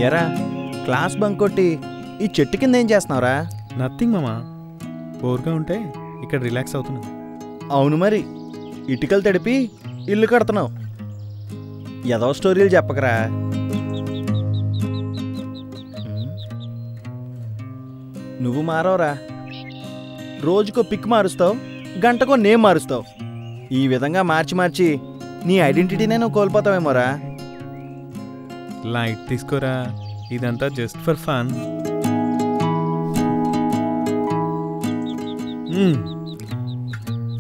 ఎరా class bunk కొట్టి ఈ చెట్టు కింద ఏం చేస్తున్నావురా? నథింగ్ మామా, బోర్గా ఉంటే ఇక్కడ రిలాక్స్ అవుతున్నా. అవును మరి, ఇటుకలు తడిపి ఇల్లు కడుతున్నావు. ఏదో స్టోరీలు చెప్పకరా. నువ్వు మారవరా, రోజుకో పిక్ మారుస్తావు, గంటకో నేమ్ మారుస్తావు. ఈ విధంగా మార్చి మార్చి నీ ఐడెంటిటీనే నువ్వు కోల్పోతావేమోరా. లైట్ తీసుకోరా, ఇదంతా జస్ట్ ఫర్ ఫన్.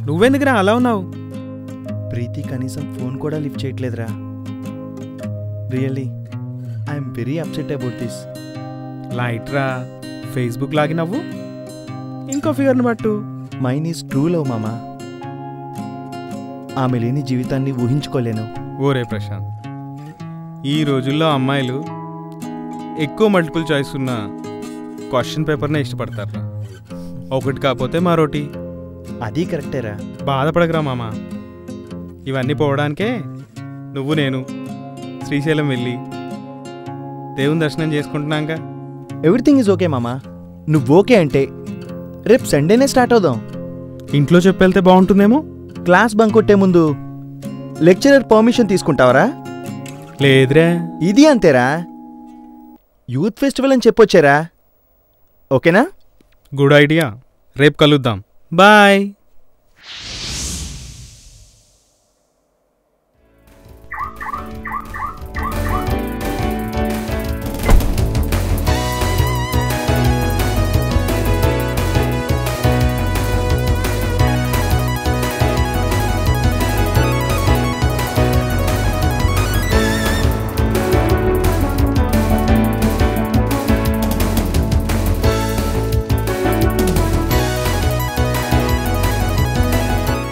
నువ్వెందుకురా అలా ఉన్నావు? ప్రీతి కనీసం ఫోన్ కూడా లిఫ్ట్ చేయట్లేదురా. Really I'm very upset about this. Light రా, ఫేస్బుక్ లాగిన్ అవ్వు, ఇంకో ఫిగర్ని పట్టు. మైన్ ఈజ్ ట్రూ లవ్ మామా. ఆమె లేని జీవితాన్ని ఊహించుకోలేను. ఓరే ప్రశాంత్, ఈ రోజుల్లో అమ్మాయిలు ఎక్కువ మల్టిపుల్ చాయిస్ ఉన్న క్వశ్చన్ పేపర్నే ఇష్టపడతారా. ఒకటి కాకపోతే మరోటి. అది కరెక్టేరా. బాధపడకరా మామా, ఇవన్నీ పోవడానికే నువ్వు నేను శ్రీశైలం వెళ్ళి దేవుని దర్శనం చేసుకుంటున్నాక. ఎవ్రీథింగ్ ఈజ్ ఓకే మామా. నువ్వు ఓకే అంటే రేపు సండేనే స్టార్ట్ అవుదాం. ఇంట్లో చెప్పెళ్తే బాగుంటుందేమో. క్లాస్ బంక్ కొట్టే ముందు లెక్చరర్ పర్మిషన్ తీసుకుంటావరా? లేదురా. ఇది అంతేరా. యూత్ ఫెస్టివల్ అని చెప్పొచ్చారా. ఓకేనా? Good idea. రేపు కలుద్దాం. బాయ్.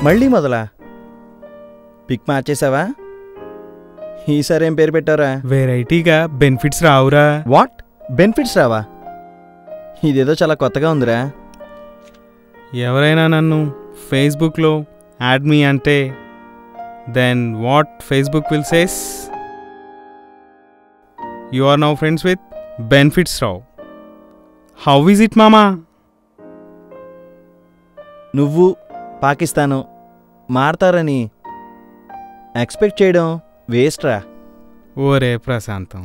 మళ్ళీ మొదలా? పిక్ మార్చేసావా? ఈసారి ఏం పేరు పెట్టారా? వెరైటీగా బెనిఫిట్స్ రావురా. వాట్? బెనిఫిట్స్ రావా? ఇదేదో చాలా కొత్తగా ఉందిరా. ఎవరైనా నన్ను ఫేస్బుక్లో యాడ్ మీ అంటే then what Facebook will says, you are now friends with benefits రావు. హౌ ఈజ్ ఇట్ మామా? నువ్వు పాకిస్తాను మారతారని ఎక్స్పెక్ట్ చేయడం వేస్ట్ రా. ఓరే ప్రశాంతం,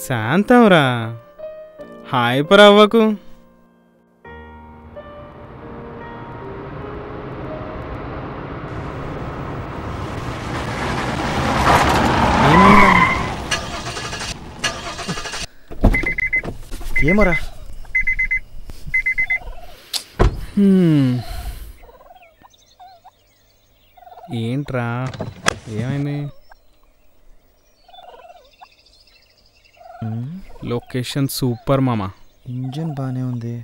శాంతం రా, హైపర్ అవ్వకు. ఏమోరా. ఏంట్రా, ఏమైంది? లొకేషన్ సూపర్ మామా. ఇంజన్ బాగానే ఉంది.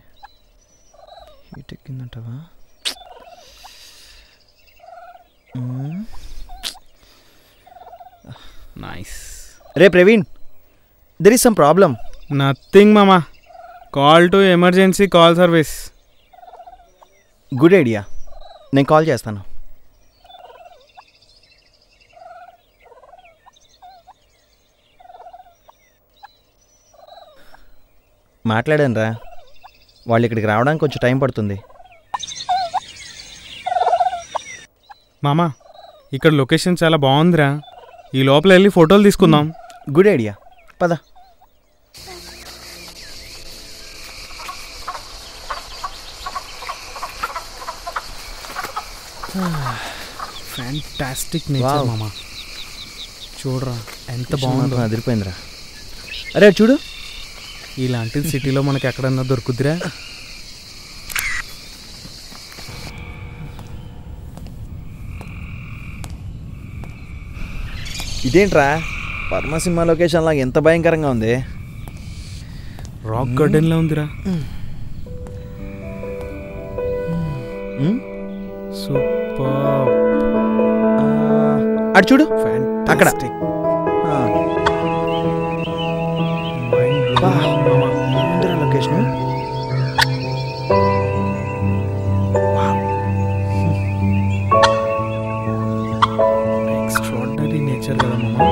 హీట్ ఎక్కిందంటావా? నైస్. రే Praveen, there is some problem. Nothing మామా, call to emergency call service. Good idea, నేను కాల్ చేస్తాను. మాట్లాడాను రా, వాళ్ళు ఇక్కడికి రావడానికి కొంచెం టైం పడుతుంది. మామా, ఇక్కడ లొకేషన్ చాలా బాగుందిరా, ఈ లోపల వెళ్ళి ఫోటోలు తీసుకుందాం. గుడ్ ఐడియా, పద. ఫ్యాంటాస్టిక్ నేచర్ మామా. చూడరా ఎంత బాగుందో. అదిరిపోయిందిరా. అరే చూడు, ఇలాంటిది సిటీలో మనకి ఎక్కడన్నా దొరుకుద్దిరా? ఇదేంట్రా పద్మ సినిమా లొకేషన్ లాగా ఎంత భయంకరంగా ఉంది. రాక్ గార్డెన్లో ఉందిరా. సూపర్. అటు చూడు, అక్కడ. లొకేషన్ ఎక్స్ట్రాడినరీ నేచర్ కదా మామా.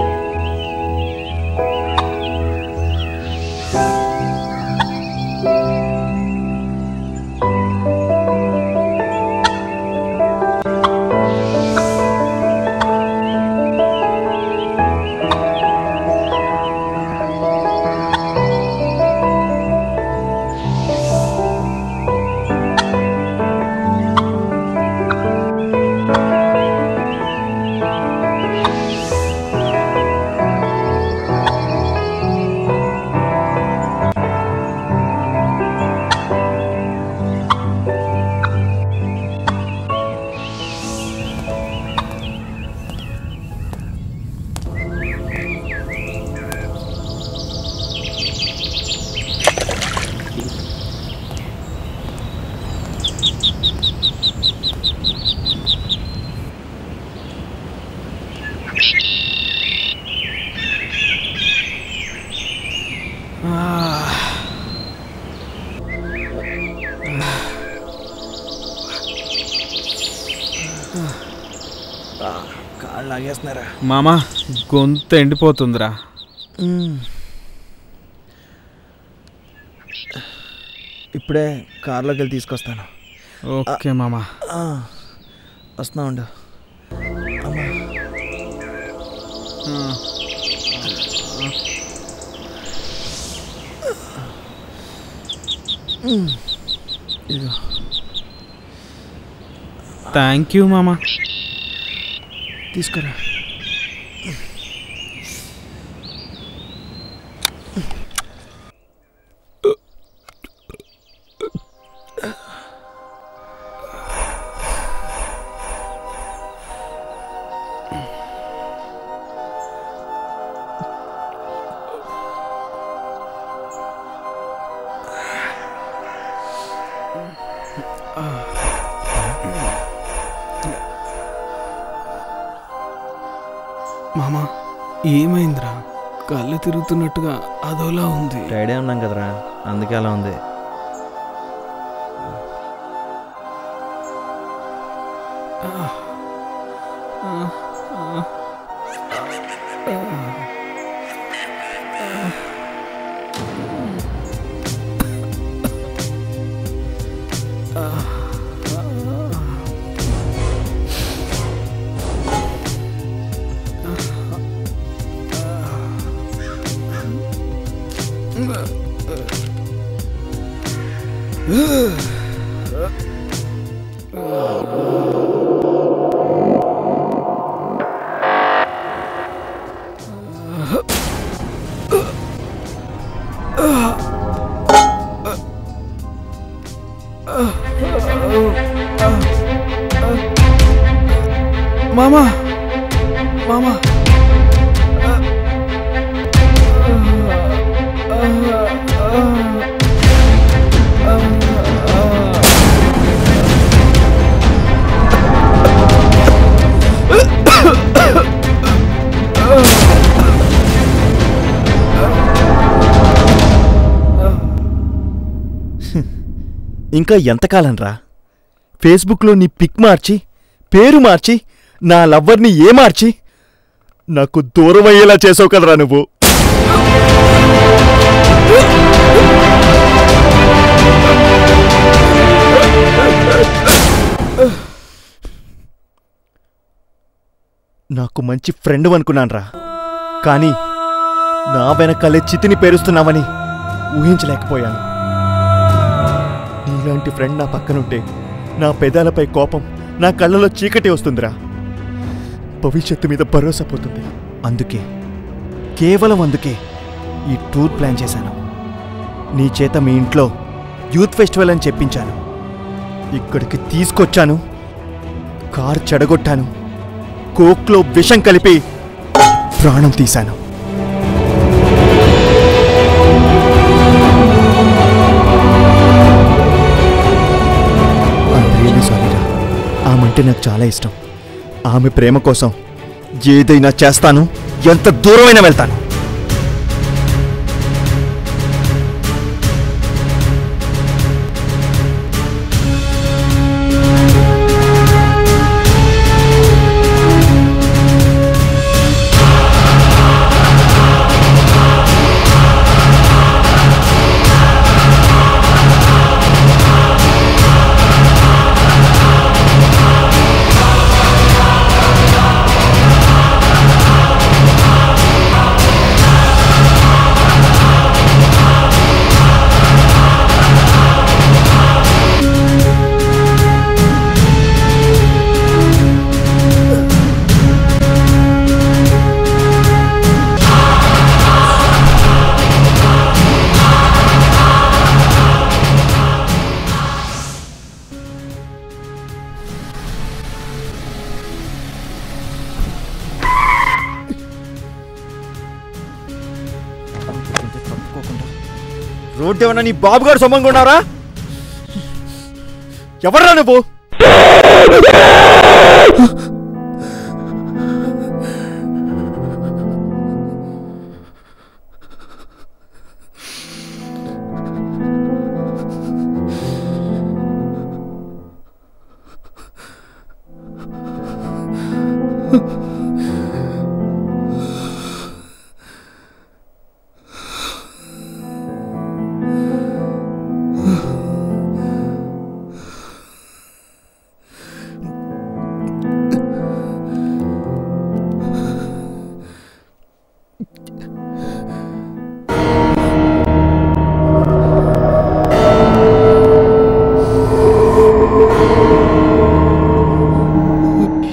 లాగేస్తున్నారా మామా, గొంతు ఎండిపోతుందిరా. ఇప్పుడే కార్లోకి వెళ్ళి తీసుకొస్తాను. ఓకే మామా. వస్తున్నా ఉండు. అమ్మా ఇదిగో. థ్యాంక్ యూ మామా. తీసుకురా. మామా, ఏమైందిరా? కళ్ళు తిరుగుతున్నట్టుగా అదోలా ఉంది. టైడే ఉన్నాం కదరా, అందుకే అలా ఉంది. మామా, మామా, ఇంకా ఎంతకాలం రా? ఫేస్బుక్లో నీ పిక్ మార్చి, పేరు మార్చి, నా లవ్వర్ని మార్చి నాకు దూరం అయ్యేలా చేసావు కదరా నువ్వు. నాకు మంచి ఫ్రెండ్ అనుకున్నాన్రా, కానీ నా వెనకాలే చితిని పేరుస్తున్నావని ఊహించలేకపోయాను. నీలాంటి ఫ్రెండ్ నా పక్కనుంటే నా పెదాలపై కోపం, నా కళ్ళలో చీకటి వస్తుందిరా. భవిష్యత్తు మీద భరోసా పోతుంది. అందుకే, కేవలం అందుకే ఈ టూర్ ప్లాన్ చేశాను. నీ చేత మీ ఇంట్లో యూత్ ఫెస్టివల్ అని చెప్పించాను. ఇక్కడికి తీసుకొచ్చాను, కార్ చెడగొట్టాను, కోక్లో విషం కలిపి ప్రాణం తీశాను. సారీరా, ఆమంటే నాకు చాలా ఇష్టం. ఆమె ప్రేమ కోసం ఏదైనా చేస్తాను, ఎంత దూరమైనా వెళ్తాను. రోడ్డు ఏమన్నా నీ బాబుగారు సొమ్మంగా ఉన్నారా? ఎవర్రా నువ్వు?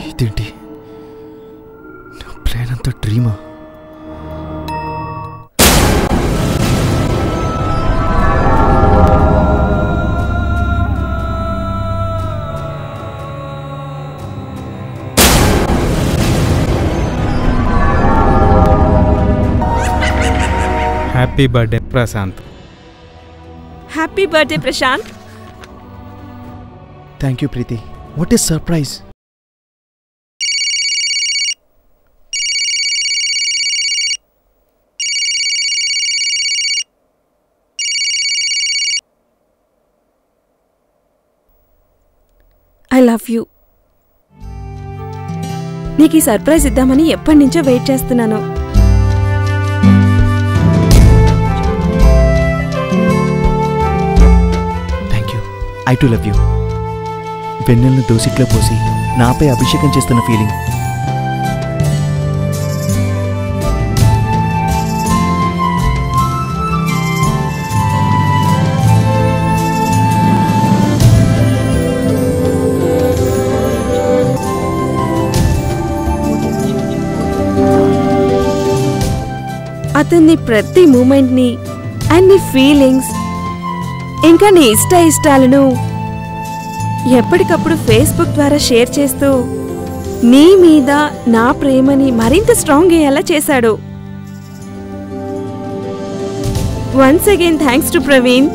ఇదేంటి, నా ప్లాన్ అంతా డ్రీమా? Happy birthday Prashant. Happy birthday Prashant. Thank you Preethi. What is surprise? I love you. నీకు ఈ సర్ప్రైజ్ ఇద్దామని ఎప్పటి నుంచో వెయిట్ చేస్తున్నాను. Thank you. I too love you. వెన్నెలను దోసిట్లో పోసి నాపై అభిషేకం చేస్తున్న ఫీలింగ్. అతన్ని ప్రతి మూమెంట్ని అండ్ నీ ఫీలింగ్స్ ఇంకా నీ ఇష్టాలను ఎప్పటికప్పుడు ఫేస్బుక్ ద్వారా షేర్ చేస్తూ నీ మీద నా ప్రేమని మరింత స్ట్రాంగ్ అయ్యేలా చేశాడు. Once again thanks to Praveen.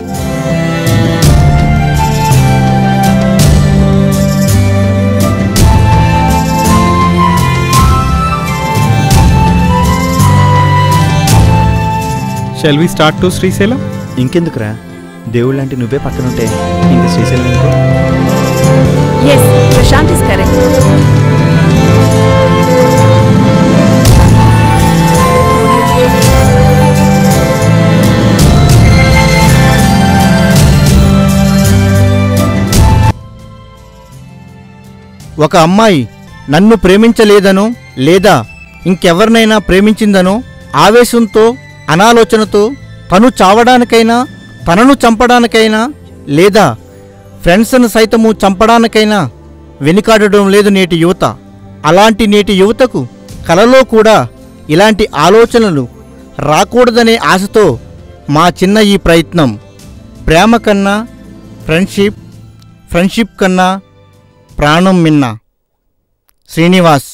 Shall we start to Srisailam? ఇంకెందుకురా, దేవుళ్ళంటే నువ్వే పక్కనుంటే ఇంక శ్రీశైలం ఎందుకు? Yes, Prashant is correct. ఒక అమ్మాయి నన్ను ప్రేమించలేదనో లేదా ఇంకెవరినైనా ప్రేమించిందనో ఆవేశంతో అనాలోచనతో తను చావడానికైనా తనను చంపడానికైనా లేదా ఫ్రెండ్స్ను సైతము చంపడానికైనా వెనుకాడడం లేదు నేటి యువత. అలాంటి నేటి యువతకు కలలో కూడా ఇలాంటి ఆలోచనలు రాకూడదనే ఆశతో మా చిన్న ఈ ప్రయత్నం. ప్రేమ కన్నా ఫ్రెండ్షిప్ కన్నా ప్రాణం మిన్న. శ్రీనివాస్.